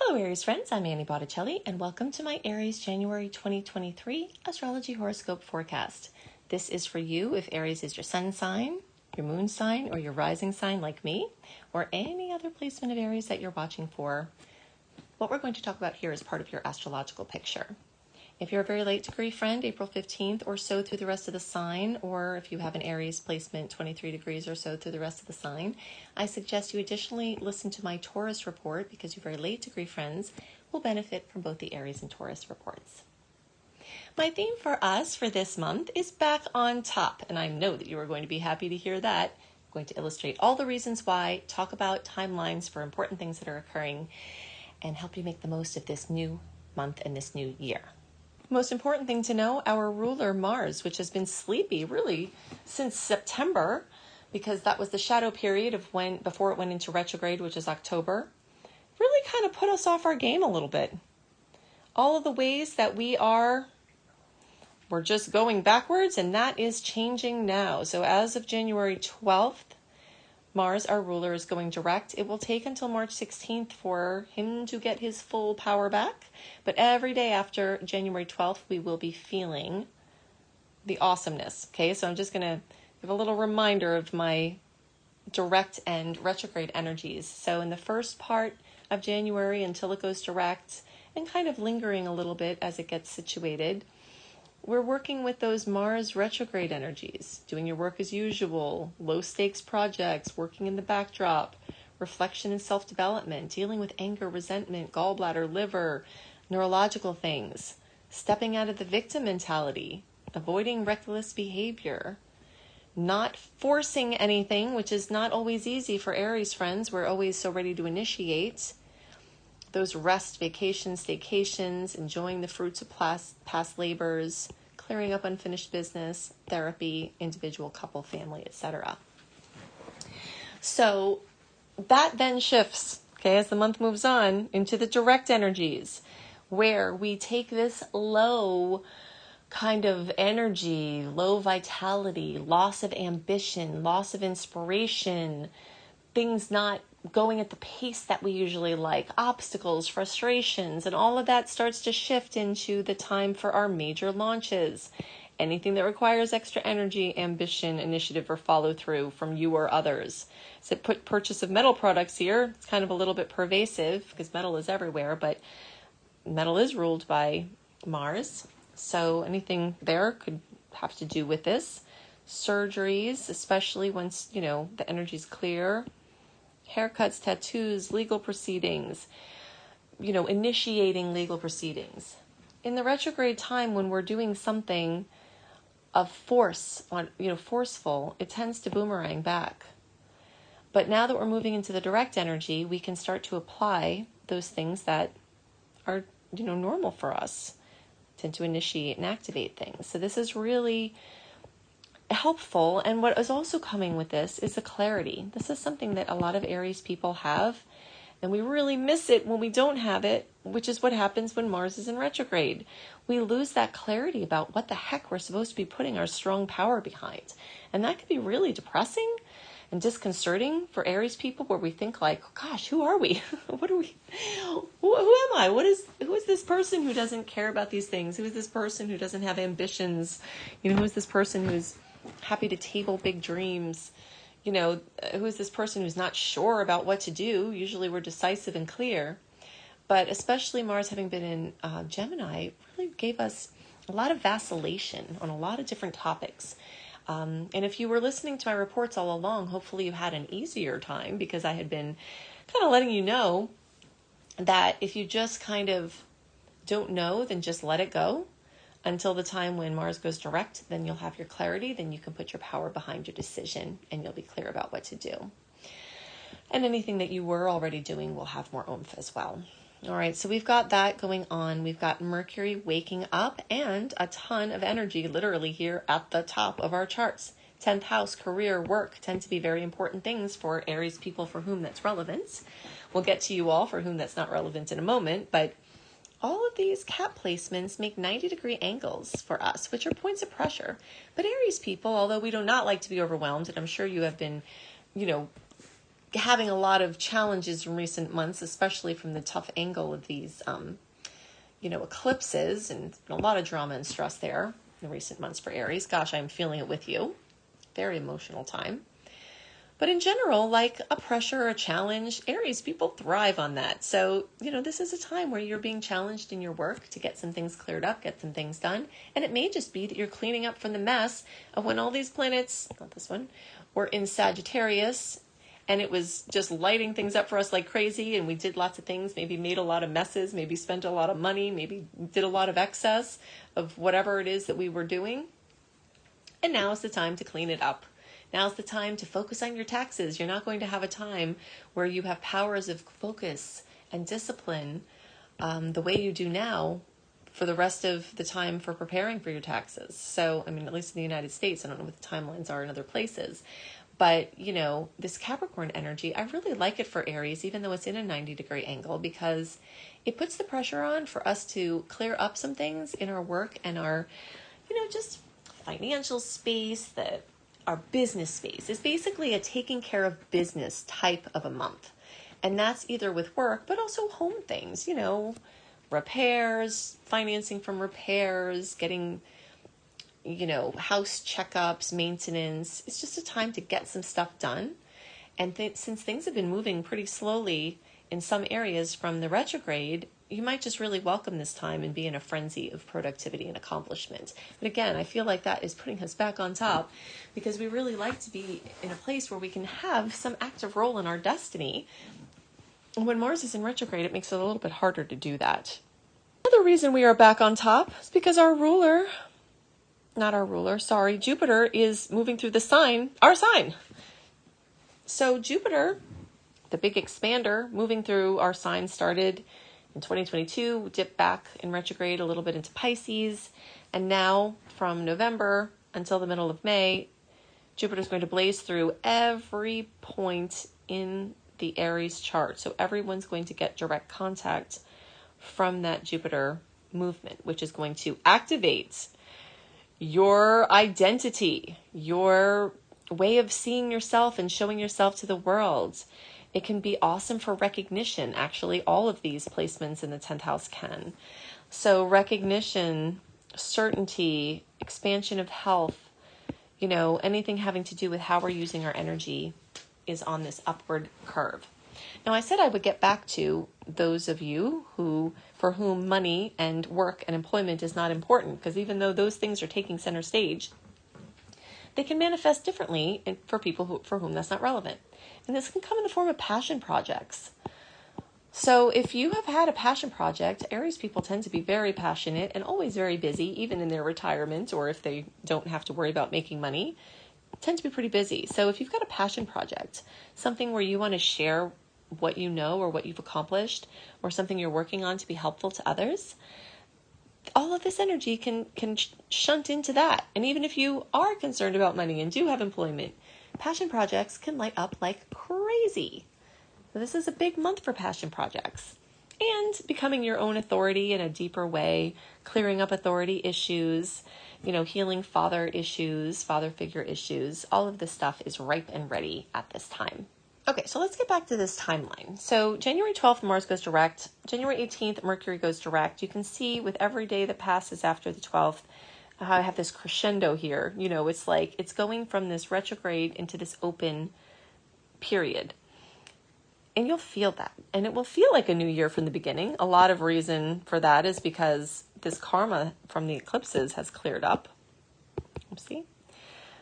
Hello Aries friends, I'm Annie Botticelli and welcome to my Aries January 2023 Astrology Horoscope forecast. This is for you if Aries is your sun sign, your moon sign, or your rising sign like me, or any other placement of Aries that you're watching for. What we're going to talk about here is part of your astrological picture. If you're a very late degree friend, April 15th or so through the rest of the sign, or if you have an Aries placement 23 degrees or so through the rest of the sign, I suggest you additionally listen to my Taurus report because your very late degree friends will benefit from both the Aries and Taurus reports. My theme for us for this month is back on top, and I know that you are going to be happy to hear that. I'm going to illustrate all the reasons why, talk about timelines for important things that are occurring, and help you make the most of this new month and this new year. Most important thing to know, our ruler Mars, which has been sleepy really since September, because that was the shadow period of before it went into retrograde, which is October, really kind of put us off our game a little bit. All of the ways that we're just going backwards, and that is changing now. So as of January 12th, Mars, our ruler, is going direct. It will take until March 16th for him to get his full power back. But every day after January 12th, we will be feeling the awesomeness. Okay, so I'm just going to give a little reminder of my direct and retrograde energies. So in the first part of January until it goes direct and kind of lingering a little bit as it gets situated, we're working with those Mars retrograde energies, doing your work as usual, low stakes projects, working in the backdrop, reflection and self-development, dealing with anger, resentment, gallbladder, liver, neurological things, stepping out of the victim mentality, avoiding reckless behavior, not forcing anything, which is not always easy for Aries friends. We're always so ready to initiate those rest, vacations, staycations, enjoying the fruits of past labors, clearing up unfinished business, therapy, individual, couple, family, etc. So that then shifts, okay, as the month moves on into the direct energies, where we take this low kind of energy, low vitality, loss of ambition, loss of inspiration, things not going at the pace that we usually like, obstacles, frustrations, and all of that starts to shift into the time for our major launches. Anything that requires extra energy, ambition, initiative, or follow through from you or others. So purchase of metal products here, it's kind of a little bit pervasive because metal is everywhere, but metal is ruled by Mars. So anything there could have to do with this. Surgeries, especially once, the energy's clear. Haircuts, tattoos, legal proceedings, initiating legal proceedings. In the retrograde time, when we're doing something of force, forceful, it tends to boomerang back. But now that we're moving into the direct energy, we can start to apply those things that are, normal for us, tend to initiate and activate things. So this is really helpful. And what is also coming with this is a clarity. This is something that a lot of Aries people have, and we really miss it when we don't have it, which is what happens when Mars is in retrograde. We lose that clarity about what the heck we're supposed to be putting our strong power behind. And that can be really depressing and disconcerting for Aries people, where we think like, gosh, who are we? What are we? Who am I? Who is this person who doesn't care about these things? Who is this person who doesn't have ambitions? Who is this person who's happy to table big dreams? Who is this person who's not sure about what to do? Usually we're decisive and clear, but especially Mars having been in Gemini really gave us a lot of vacillation on a lot of different topics. And if you were listening to my reports all along, hopefully you had an easier time, because I had been kind of letting you know that if you just kind of don't know, then just let it go until the time when Mars goes direct. Then you'll have your clarity, then you can put your power behind your decision and you'll be clear about what to do. And anything that you were already doing will have more oomph as well. All right, so we've got that going on. We've got Mercury waking up and a ton of energy literally here at the top of our charts. 10th house, career, work tend to be very important things for Aries people for whom that's relevant. We'll get to you all for whom that's not relevant in a moment, but all of these cap placements make 90-degree angles for us, which are points of pressure. But Aries people, although we do not like to be overwhelmed, and I'm sure you have been, having a lot of challenges in recent months, especially from the tough angle of these, eclipses, and a lot of drama and stress there in recent months for Aries. Gosh, I'm feeling it with you. Very emotional time. But in general, like a pressure or a challenge, Aries people thrive on that. So, this is a time where you're being challenged in your work to get some things cleared up, get some things done. And it may just be that you're cleaning up from the mess of when all these planets, not this one, were in Sagittarius, and it was just lighting things up for us like crazy. And we did lots of things, maybe made a lot of messes, maybe spent a lot of money, maybe did a lot of excess of whatever it is that we were doing. And now is the time to clean it up. Now's the time to focus on your taxes. You're not going to have a time where you have powers of focus and discipline the way you do now for the rest of the time for preparing for your taxes. So, at least in the United States, I don't know what the timelines are in other places. But, this Capricorn energy, I really like it for Aries, even though it's in a 90-degree angle, because it puts the pressure on for us to clear up some things in our work and our, just financial space, our business space. Is basically a taking care of business type of a month. And that's either with work, but also home things, repairs, financing from repairs, getting, house checkups, maintenance. It's just a time to get some stuff done. And since things have been moving pretty slowly in some areas from the retrograde, you might just really welcome this time and be in a frenzy of productivity and accomplishment. But again, I feel like that is putting us back on top because we really like to be in a place where we can have some active role in our destiny. And when Mars is in retrograde, it makes it a little bit harder to do that. Another reason we are back on top is because Jupiter is moving through our sign. So Jupiter, the big expander, moving through our sign started in 2022, dipped back in retrograde a little bit into Pisces. And now from November until the middle of May, Jupiter is going to blaze through every point in the Aries chart. So everyone's going to get direct contact from that Jupiter movement, which is going to activate your identity, your way of seeing yourself and showing yourself to the world. It can be awesome for recognition. Actually, all of these placements in the 10th house can. So recognition, certainty, expansion of health, anything having to do with how we're using our energy is on this upward curve. Now, I said I would get back to those of you for whom money and work and employment is not important, because even though those things are taking center stage, they can manifest differently for people for whom that's not relevant. And this can come in the form of passion projects. So if you have had a passion project, Aries people tend to be very passionate and always very busy, even in their retirement, or if they don't have to worry about making money, tend to be pretty busy. So if you've got a passion project, something where you want to share what you know or what you've accomplished, or something you're working on to be helpful to others, all of this energy can shunt into that. And even if you are concerned about money and do have employment, passion projects can light up like crazy. So this is a big month for passion projects. And becoming your own authority in a deeper way, clearing up authority issues, healing father figure issues. All of this stuff is ripe and ready at this time. Okay, so let's get back to this timeline. So January 12th, Mars goes direct. January 18th, Mercury goes direct. You can see with every day that passes after the 12th, how I have this crescendo here. It's like it's going from this retrograde into this open period. And you'll feel that. And it will feel like a new year from the beginning. A lot of reason for that is because this karma from the eclipses has cleared up. Oopsie.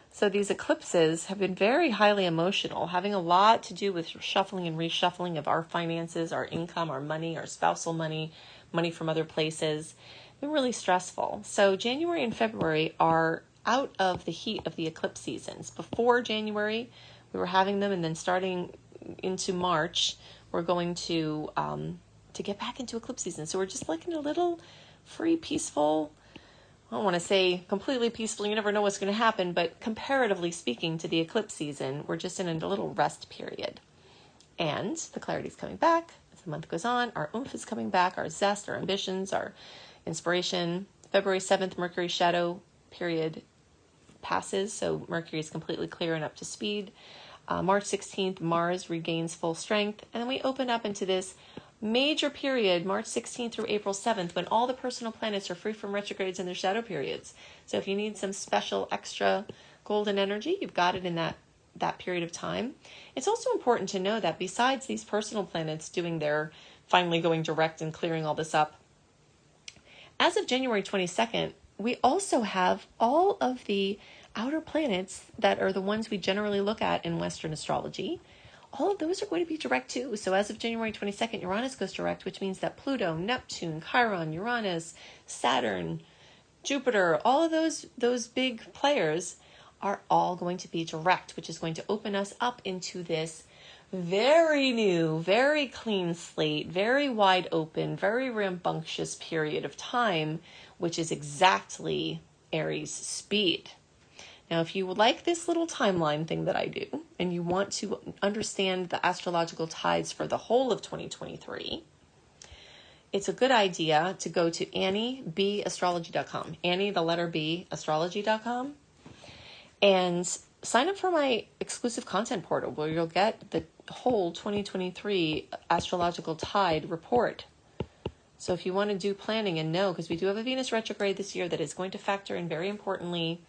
So these eclipses have been very highly emotional, having a lot to do with shuffling and reshuffling of our finances, our income, our money, our spousal money, money from other places. Been really stressful. So January and February are out of the heat of the eclipse seasons. Before January, we were having them, and then starting into March, we're going to get back into eclipse season. So we're just like in a little free, peaceful, I don't want to say completely peaceful, you never know what's going to happen, but comparatively speaking to the eclipse season, we're just in a little rest period. And the clarity is coming back as the month goes on. Our oomph is coming back, our zest, our ambitions, our inspiration. February 7th, Mercury shadow period passes, so Mercury is completely clear and up to speed. March 16th, Mars regains full strength. And then we open up into this major period, March 16th through April 7th, when all the personal planets are free from retrogrades and their shadow periods. So if you need some special extra golden energy, you've got it in that period of time. It's also important to know that besides these personal planets doing their finally going direct and clearing all this up, as of January 22nd, we also have all of the outer planets that are the ones we generally look at in Western astrology. All of those are going to be direct too. So as of January 22nd, Uranus goes direct, which means that Pluto, Neptune, Chiron, Uranus, Saturn, Jupiter, all of those big players are all going to be direct, which is going to open us up into this very new, very clean slate, very wide open, very rambunctious period of time, which is exactly Aries speed. Now, if you would like this little timeline thing that I do, and you want to understand the astrological tides for the whole of 2023, it's a good idea to go to AnnieBAstrology.com, Annie, the letter B, astrology.com, and sign up for my exclusive content portal where you'll get the whole 2023 astrological tide report. So if you want to do planning and know, because we do have a Venus retrograde this year that is going to factor in very importantly,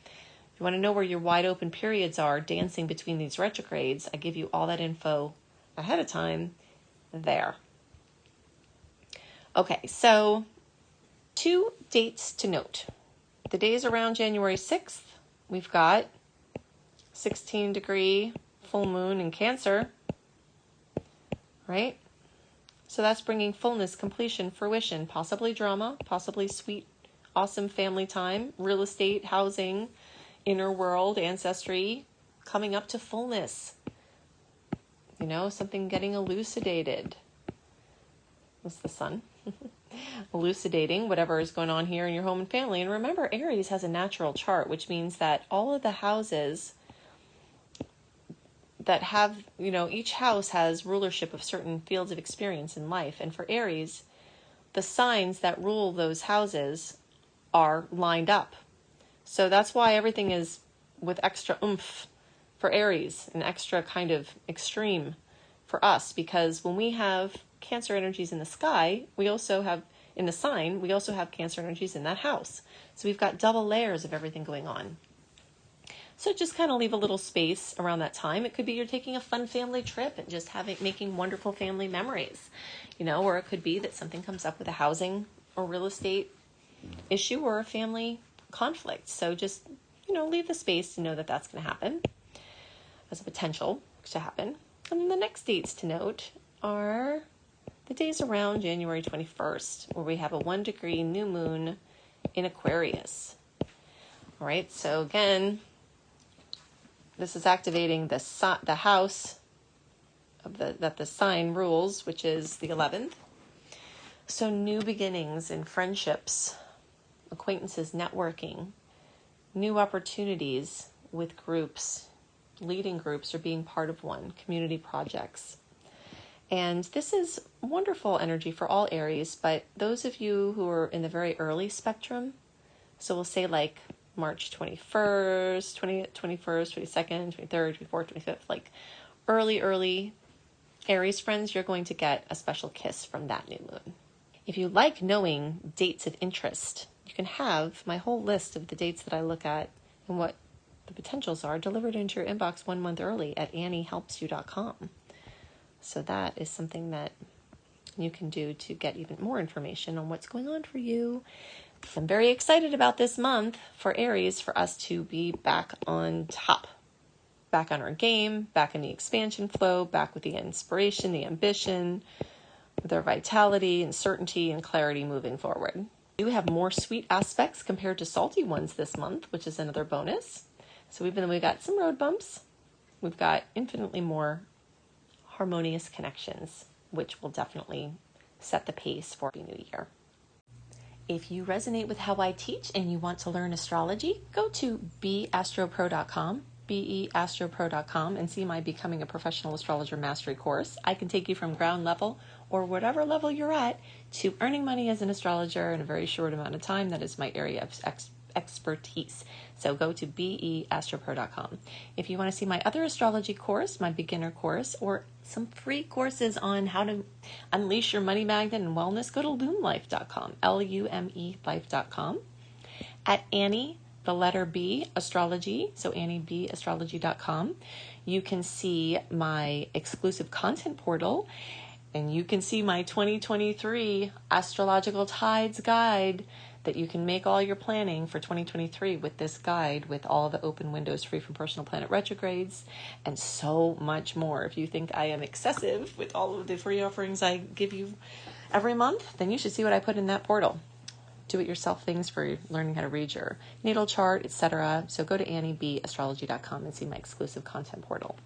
if you want to know where your wide open periods are dancing between these retrogrades, I give you all that info ahead of time there. Okay, so 2 dates to note. The days around January 6th, we've got 16-degree full moon in Cancer, right? So that's bringing fullness, completion, fruition, possibly drama, possibly sweet, awesome family time, real estate, housing, inner world, ancestry, coming up to fullness. You know, something getting elucidated. That's the sun. Elucidating whatever is going on here in your home and family. And remember, Aries has a natural chart, which means that all of the houses that have, you know, each house has rulership of certain fields of experience in life. And for Aries, the signs that rule those houses are lined up. So that's why everything is with extra oomph for Aries, an extra kind of extreme for us, because when we have Cancer energies in the sky, we also have in the sign, we also have Cancer energies in that house. So we've got double layers of everything going on. So just kind of leave a little space around that time. It could be you're taking a fun family trip and just making wonderful family memories, you know, or it could be that something comes up with a housing or real estate issue or a family conflict. So just, you know, leave the space to know that that's going to happen as a potential to happen. And then the next dates to note are the days around January 21st, where we have a 1-degree new moon in Aquarius. All right, so again, this is activating the house of that the sign rules, which is the 11th. So new beginnings in friendships, acquaintances, networking, new opportunities with groups, leading groups or being part of one, community projects. And this is wonderful energy for all Aries, but those of you who are in the very early spectrum, so we'll say like March 21st, 22nd, 23rd, 24th, 25th, like early Aries friends, you're going to get a special kiss from that new moon. If you like knowing dates of interest, you can have my whole list of the dates that I look at and what the potentials are delivered into your inbox 1 month early at anniehelpsyou.com. So that is something that you can do to get even more information on what's going on for you. I'm very excited about this month for Aries, for us to be back on top, back on our game, back in the expansion flow, back with the inspiration, the ambition, with our vitality and certainty and clarity moving forward. We do have more sweet aspects compared to salty ones this month, which is another bonus. So we've got some road bumps. We've got infinitely more harmonious connections, which will definitely set the pace for the new year. If you resonate with how I teach and you want to learn astrology, go to beastropro.com, beastropro.com, and see my Becoming a Professional Astrologer Mastery Course. I can take you from ground level or whatever level you're at to earning money as an astrologer in a very short amount of time. That is my area of expertise. So go to beastropro.com. If you want to see my other astrology course, my beginner course, or some free courses on how to unleash your money magnet and wellness, go to lumelife.com, Lume life.com. At Annie, the letter B, astrology, so AnnieBAstrology.com, you can see my exclusive content portal, and you can see my 2023 Astrological Tides guide that you can make all your planning for 2023 with this guide, with all the open windows free from personal planet retrogrades and so much more. If you think I am excessive with all of the free offerings I give you every month, then you should see what I put in that portal. Do-it-yourself things for learning how to read your natal chart, etc. So go to AnnieBAstrology.com and see my exclusive content portal.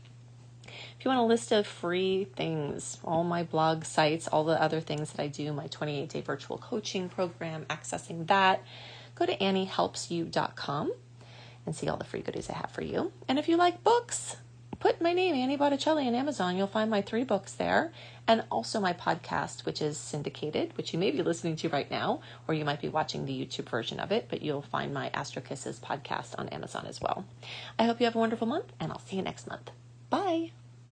If you want a list of free things, all my blog sites, all the other things that I do, my 28-day virtual coaching program, accessing that, go to AnnieHelpsYou.com and see all the free goodies I have for you. And if you like books, put my name, Annie Botticelli, on Amazon. You'll find my 3 books there. And also my podcast, which is syndicated, which you may be listening to right now, or you might be watching the YouTube version of it, but you'll find my Astro Kisses podcast on Amazon as well. I hope you have a wonderful month, and I'll see you next month. Bye.